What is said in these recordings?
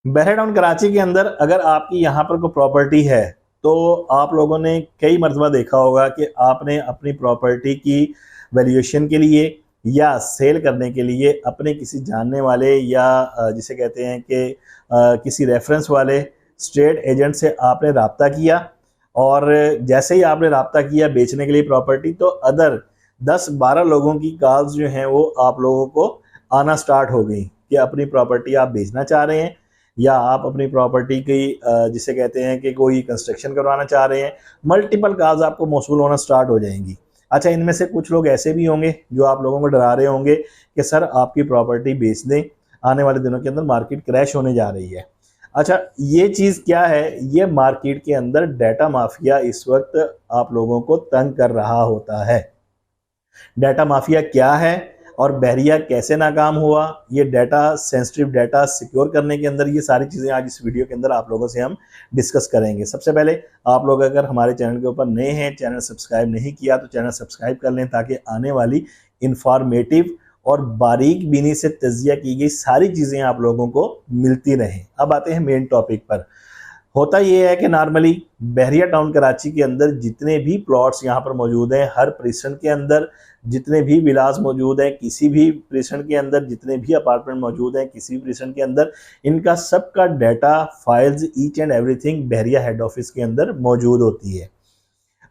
बहरा टाउन कराची के अंदर अगर आपकी यहाँ पर कोई प्रॉपर्टी है तो आप लोगों ने कई मरतबा देखा होगा कि आपने अपनी प्रॉपर्टी की वैल्यूएशन के लिए या सेल करने के लिए अपने किसी जानने वाले या जिसे कहते हैं कि किसी रेफरेंस वाले स्टेट एजेंट से आपने रब्ता किया। और जैसे ही आपने रब्ता किया बेचने के लिए प्रॉपर्टी, तो अदर 10-12 लोगों की कॉल्स जो हैं वो आप लोगों को आना स्टार्ट हो गई कि अपनी प्रॉपर्टी आप बेचना चाह रहे हैं या आप अपनी प्रॉपर्टी की जिसे कहते हैं कि कोई कंस्ट्रक्शन करवाना चाह रहे हैं। मल्टीपल कॉल्स आपको मौसूल होना स्टार्ट हो जाएंगी। अच्छा, इनमें से कुछ लोग ऐसे भी होंगे जो आप लोगों को डरा रहे होंगे कि सर आपकी प्रॉपर्टी बेच दें, आने वाले दिनों के अंदर मार्केट क्रैश होने जा रही है। अच्छा, ये चीज़ क्या है? ये मार्केट के अंदर डाटा माफिया इस वक्त आप लोगों को तंग कर रहा होता है। डाटा माफिया क्या है और बहरिया कैसे नाकाम हुआ, ये डाटा सेंसिटिव डाटा सिक्योर करने के अंदर, ये सारी चीज़ें आज इस वीडियो के अंदर आप लोगों से हम डिस्कस करेंगे। सबसे पहले आप लोग अगर हमारे चैनल के ऊपर नए हैं, चैनल सब्सक्राइब नहीं किया तो चैनल सब्सक्राइब कर लें ताकि आने वाली इंफॉर्मेटिव और बारीक बीनी से तजिया की गई सारी चीज़ें आप लोगों को मिलती रहें। अब आते हैं मेन टॉपिक पर। होता ये है कि नॉर्मली बहरिया टाउन कराची के अंदर जितने भी प्लॉट्स यहाँ पर मौजूद हैं, हर प्रीसेंट के अंदर जितने भी विलास मौजूद हैं, किसी भी प्रीसेंट के अंदर जितने भी अपार्टमेंट मौजूद हैं, किसी भी प्रीसेंट के अंदर, इनका सबका data files each and everything Bahria head office के अंदर मौजूद होती है।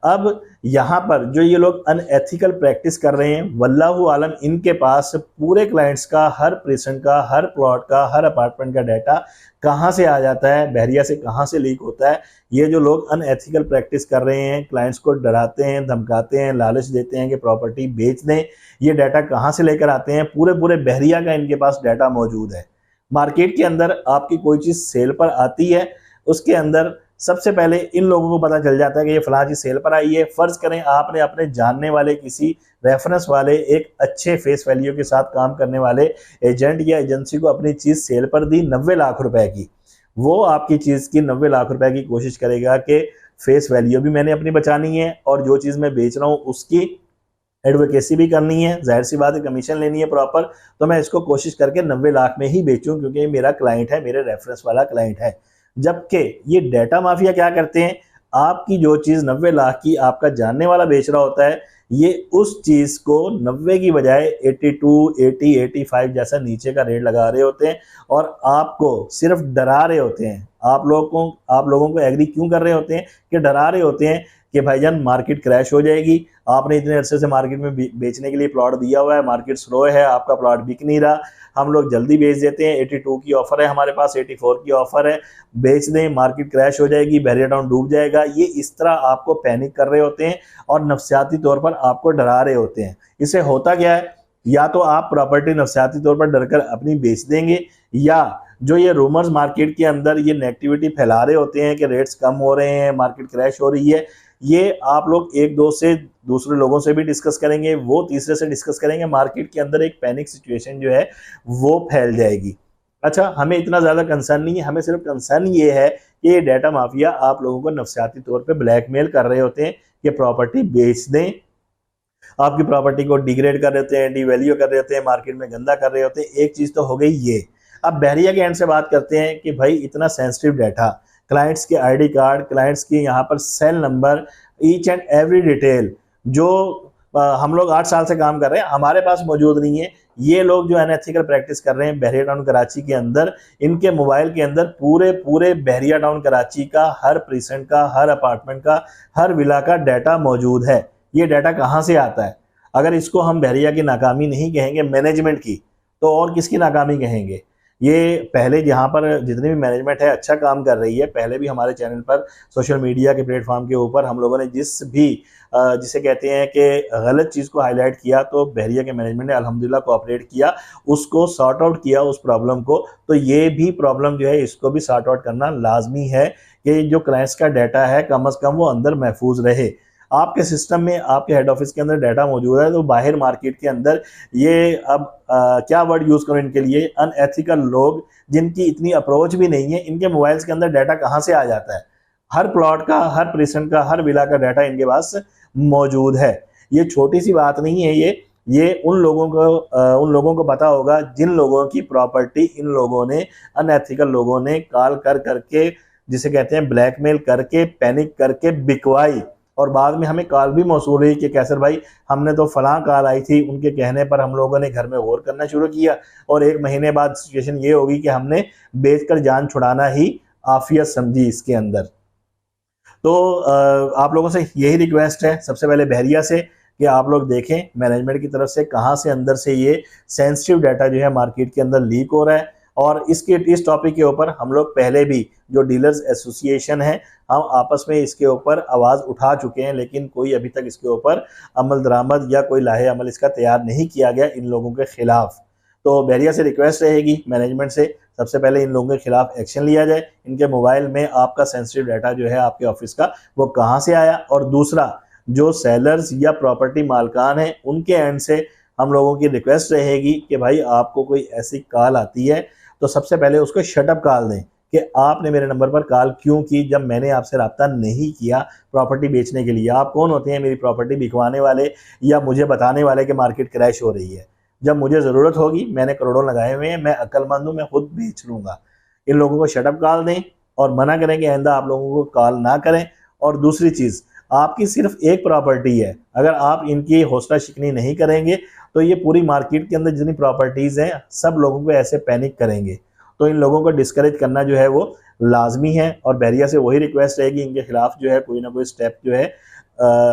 अब यहाँ पर जो ये लोग अनएथिकल प्रैक्टिस कर रहे हैं, वल्लाहु आलम इनके पास पूरे क्लाइंट्स का, हर पेशेंट का, हर प्लॉट का, हर अपार्टमेंट का डाटा कहाँ से आ जाता है, बहरिया से कहाँ से लीक होता है। ये जो लोग अनएथिकल प्रैक्टिस कर रहे हैं, क्लाइंट्स को डराते हैं, धमकाते हैं, लालच देते हैं कि प्रॉपर्टी बेच दें, ये डाटा कहाँ से लेकर आते हैं? पूरे पूरे बहरिया का इनके पास डाटा मौजूद है। मार्केट के अंदर आपकी कोई चीज़ सेल पर आती है, उसके अंदर सबसे पहले इन लोगों को पता चल जाता है कि ये फलां चीज़ सेल पर आई है। फ़र्ज़ करें आपने अपने जानने वाले किसी रेफरेंस वाले एक अच्छे फेस वैल्यू के साथ काम करने वाले एजेंट या एजेंसी को अपनी चीज़ सेल पर दी 90 लाख रुपए की। वो आपकी चीज़ की 90 लाख रुपए की कोशिश करेगा कि फेस वैल्यू भी मैंने अपनी बचानी है और जो चीज़ मैं बेच रहा हूँ उसकी एडवोकेसी भी करनी है, ज़ाहिर सी बात है कमीशन लेनी है प्रॉपर, तो मैं इसको कोशिश करके 90 लाख में ही बेचूं क्योंकि मेरा क्लाइंट है, मेरे रेफरेंस वाला क्लाइंट है। जबकि ये डाटा माफिया क्या करते हैं, आपकी जो चीज़ 90 लाख की आपका जानने वाला बेच रहा होता है, ये उस चीज़ को 90 की बजाय 82, 80, 85 जैसा नीचे का रेट लगा रहे होते हैं और आपको सिर्फ डरा रहे होते हैं। आप लोगों को एग्री क्यों कर रहे होते हैं? कि डरा रहे होते हैं कि भाईजान मार्केट क्रैश हो जाएगी, आपने इतने अरसे से मार्केट में बेचने के लिए प्लॉट दिया हुआ है, मार्केट स्लो है, आपका प्लॉट बिक नहीं रहा, हम लोग जल्दी बेच देते हैं, 82 की ऑफर है हमारे पास, 84 की ऑफर है, बेच दें, मार्केट क्रैश हो जाएगी, बहरिया टाउन डूब जाएगा। ये इस तरह आपको पैनिक कर रहे होते हैं और नफसियाती तौर पर आपको डरा रहे होते हैं। इससे होता क्या है, या तो आप प्रॉपर्टी नफसियाती तौर पर डरकर अपनी बेच देंगे, या जो ये रूमर्स मार्केट के अंदर ये नेगेटिविटी फैला रहे होते हैं कि रेट्स कम हो रहे हैं, मार्केट क्रैश हो रही है, ये आप लोग एक दो से दूसरे लोगों से भी डिस्कस करेंगे, वो तीसरे से डिस्कस करेंगे, मार्केट के अंदर एक पैनिक सिचुएशन जो है वो फैल जाएगी। अच्छा, हमें इतना ज़्यादा कंसर्न नहीं है, हमें सिर्फ कंसर्न ये है कि ये डाटा माफिया आप लोगों को नफसियाती तौर पे ब्लैकमेल कर रहे होते हैं कि प्रॉपर्टी बेच दें, आपकी प्रॉपर्टी को डिग्रेड कर रहे होते हैं, डिवैल्यू कर रहे होते हैं, मार्केट में गंदा कर रहे होते हैं। एक चीज़ तो हो गई ये। अब बहरिया के एंड से बात करते हैं कि भाई इतना सेंसिटिव डाटा, क्लाइंट्स के आईडी कार्ड, क्लाइंट्स की यहाँ पर cell number, each and every detail जो हम लोग 8 साल से काम कर रहे हैं हमारे पास मौजूद नहीं है। ये लोग जो अनएथिकल प्रैक्टिस कर रहे हैं बहरिया टाउन कराची के अंदर, इनके मोबाइल के अंदर पूरे पूरे बहरिया टाउन कराची का हर प्रीसेंट का, हर अपार्टमेंट का, हर विला का डाटा मौजूद है। ये डाटा कहाँ से आता है? अगर इसको हम बहरिया की नाकामी नहीं कहेंगे, मैनेजमेंट की, तो और किसकी नाकामी कहेंगे? ये पहले यहाँ पर जितनी भी मैनेजमेंट है अच्छा काम कर रही है। पहले भी हमारे चैनल पर सोशल मीडिया के प्लेटफॉर्म के ऊपर हम लोगों ने जिसे कहते हैं कि गलत चीज़ को हाईलाइट किया तो बहरिया के मैनेजमेंट ने अल्हम्दुलिल्लाह कोऑपरेट किया, उसको सॉर्ट आउट किया उस प्रॉब्लम को। तो ये भी प्रॉब्लम जो है इसको भी सॉर्ट आउट करना लाजमी है कि जो क्लाइंट्स का डाटा है कम अज़ कम वो अंदर महफूज रहे। आपके सिस्टम में, आपके हेड ऑफिस के अंदर डाटा मौजूद है तो बाहर मार्केट के अंदर ये अब क्या वर्ड यूज़ करूँ इनके लिए, अनएथिकल लोग जिनकी इतनी अप्रोच भी नहीं है, इनके मोबाइल्स के अंदर डाटा कहाँ से आ जाता है? हर प्लॉट का, हर प्रीसेंट का, हर विला का डाटा इनके पास मौजूद है। ये छोटी सी बात नहीं है, ये उन लोगों को पता होगा जिन लोगों की प्रॉपर्टी इन लोगों ने, अनएथिकल लोगों ने कॉल कर करके, जिसे कहते हैं ब्लैकमेल करके, पैनिक करके बिकवाई, और बाद में हमें कॉल भी मौसूल हुई कि कैसर भाई हमने तो फलां कॉल आई थी, उनके कहने पर हम लोगों ने घर में गौर करना शुरू किया और 1 महीने बाद सिचुएशन ये होगी कि हमने बेचकर जान छुड़ाना ही आफियत समझी इसके अंदर। तो आप लोगों से यही रिक्वेस्ट है सबसे पहले बहरिया से कि आप लोग देखें मैनेजमेंट की तरफ से कहाँ से अंदर से ये सेंसिटिव डाटा जो है मार्केट के अंदर लीक हो रहा है। और इस टॉपिक के ऊपर हम लोग पहले भी जो डीलर्स एसोसिएशन है हम आपस में इसके ऊपर आवाज़ उठा चुके हैं, लेकिन कोई अभी तक इसके ऊपर अमल दरामद या कोई लाहे अमल इसका तैयार नहीं किया गया इन लोगों के खिलाफ। तो बहरिया से रिक्वेस्ट रहेगी मैनेजमेंट से सबसे पहले इन लोगों के खिलाफ एक्शन लिया जाए। इनके मोबाइल में आपका सेंसिटिव डाटा जो है आपके ऑफिस का वो कहाँ से आया, और दूसरा जो सेलर्स या प्रॉपर्टी मालकान हैं उनके एंड से हम लोगों की रिक्वेस्ट रहेगी कि भाई आपको कोई ऐसी कॉल आती है तो सबसे पहले उसको शटअप कॉल दें कि आपने मेरे नंबर पर कॉल क्यों की जब मैंने आपसे रब्ता नहीं किया प्रॉपर्टी बेचने के लिए। आप कौन होते हैं मेरी प्रॉपर्टी बिकवाने वाले या मुझे बताने वाले कि मार्केट क्रैश हो रही है। जब मुझे ज़रूरत होगी, मैंने करोड़ों लगाए हुए हैं, मैं अक्लमंद हूँ, मैं खुद बेच लूँगा। इन लोगों को शटअप कॉल दें और मना करें कि आइंदा आप लोगों को कॉल ना करें। और दूसरी चीज़, आपकी सिर्फ एक प्रॉपर्टी है, अगर आप इनकी हौसला शिकनी नहीं करेंगे तो ये पूरी मार्केट के अंदर जितनी प्रॉपर्टीज़ हैं सब लोगों को ऐसे पैनिक करेंगे। तो इन लोगों को डिस्करेज करना जो है वो लाजमी है। और बहरिया से वही रिक्वेस्ट है कि इनके खिलाफ जो है कोई ना कोई स्टेप जो है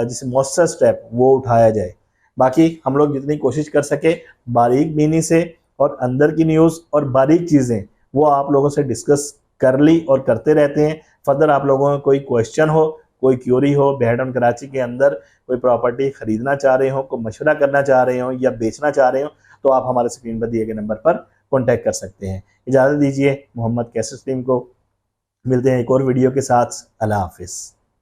जिसे मौसर स्टेप वो उठाया जाए। बाकी हम लोग जितनी कोशिश कर सके बारीक बीनी से और अंदर की न्यूज़ और बारीक चीज़ें वो आप लोगों से डिस्कस कर ली और करते रहते हैं। फर्दर आप लोगों को कोई क्वेश्चन हो, कोई क्यूरी हो, बेहडन कराची के अंदर कोई प्रॉपर्टी खरीदना चाह रहे हो, कोई मशवरा करना चाह रहे हो या बेचना चाह रहे हो, तो आप हमारे स्क्रीन पर दिए गए नंबर पर कॉन्टैक्ट कर सकते हैं। इजाज़त दीजिए मोहम्मद कैसर टीम को, मिलते हैं एक और वीडियो के साथ। अल्लाह हाफिज़।